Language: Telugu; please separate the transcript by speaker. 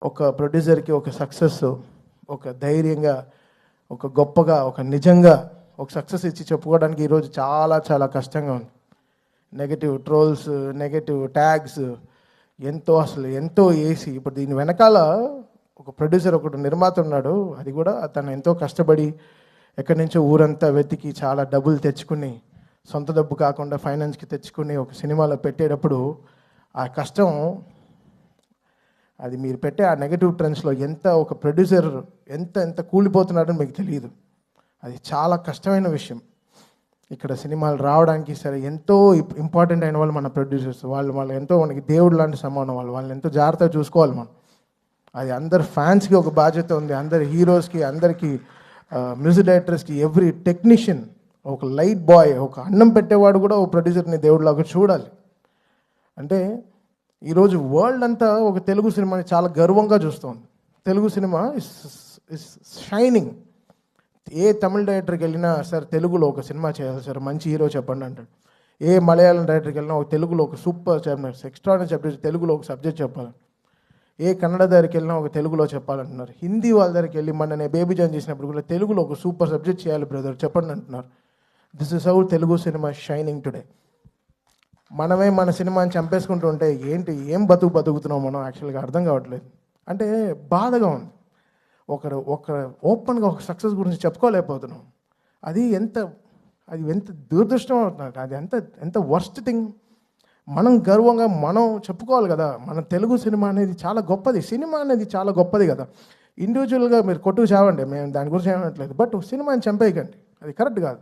Speaker 1: ఒక ప్రొడ్యూసర్కి ఒక సక్సెస్ ఒక ధైర్యంగా ఒక గొప్పగా ఒక నిజంగా ఒక సక్సెస్ ఇచ్చి చెప్పుకోవడానికి ఈరోజు చాలా చాలా కష్టంగా ఉంది. నెగటివ్ ట్రోల్స్, నెగటివ్ ట్యాగ్స్ ఎంతో వేసి ఇప్పుడు దీని వెనకాల ఒక ప్రొడ్యూసర్ ఒకటి నిర్మాత ఉన్నాడు. అది కూడా తను ఎంతో కష్టపడి ఎక్కడి నుంచో ఊరంతా వెతికి చాలా డబ్బులు తెచ్చుకుని సొంత డబ్బు కాకుండా ఫైనాన్స్కి తెచ్చుకుని ఒక సినిమాలో పెట్టేటప్పుడు ఆ కష్టం అది మీరు పెట్టే ఆ నెగటివ్ ట్రెండ్స్లో ఎంత ఒక ప్రొడ్యూసర్ ఎంత కూలిపోతున్నాడో మీకు తెలియదు. అది చాలా కష్టమైన విషయం. ఇక్కడ సినిమాలు రావడానికి సరే ఎంతో ఇంపార్టెంట్ అయిన వాళ్ళు మన ప్రొడ్యూసర్స్. వాళ్ళు ఎంతో మనకి దేవుడు లాంటి సమానం. వాళ్ళని ఎంతో జాగ్రత్తగా చూసుకోవాలి మనం. అది అందరు ఫ్యాన్స్కి ఒక బాధ్యత ఉంది, అందరి హీరోస్కి, అందరికీ మ్యూజిక్ డైరెక్టర్స్కి, ఎవ్రీ టెక్నీషియన్, ఒక లైట్ బాయ్, ఒక అన్నం పెట్టేవాడు కూడా ఒక ప్రొడ్యూసర్ని దేవుడిలాగా చూడాలి. అంటే ఈరోజు వరల్డ్ అంతా ఒక తెలుగు సినిమాని చాలా గర్వంగా చూస్తుంది. Telugu cinema is shining. ఏ తమిళ డైరెక్టర్కి వెళ్ళినా సార్ తెలుగులో ఒక సినిమా చేయాలి సార్, మంచి హీరో చెప్పండి అంటాడు. ఏ మలయాళం డైరెక్టర్కి వెళ్ళినా ఒక తెలుగులో ఒక సూపర్ చెప్పినారు, ఎక్స్ట్రాడినరీ సబ్జెక్ట్, తెలుగులో ఒక సబ్జెక్ట్ చెప్పాలి. ఏ కన్నడ దగ్గరికి వెళ్ళినా ఒక తెలుగులో చెప్పాలంటున్నారు. హిందీ వాళ్ళ దగ్గరికి వెళ్ళి నేను బేబీ జాన్ చేసినప్పుడు కూడా తెలుగులో ఒక సూపర్ సబ్జెక్ట్ చేయాలి బ్రదర్ చెప్పండి అంటున్నారు. This is how Telugu cinema shining today. మనమే మన సినిమాని చంపేసుకుంటూ ఉంటే ఏం బతుకుతున్నాం మనం యాక్చువల్గా అర్థం కావట్లేదు. అంటే బాధగా ఉంది. ఒక ఓపెన్గా ఒక సక్సెస్ గురించి చెప్పుకోలేకపోతున్నాం. అది ఎంత దురదృష్టం అవుతుంది. అది ఎంత వర్స్ట్ థింగ్. మనం గర్వంగా మనం చెప్పుకోవాలి కదా, మన తెలుగు సినిమా అనేది చాలా గొప్పది. సినిమా అనేది చాలా గొప్పది కదా. ఇండివిజువల్గా మీరు కొట్టుకు చావండి, మేము దాని గురించి ఏమనట్లేదు. బట్ సినిమాని చంపేయకండి, అది కరెక్ట్ కాదు.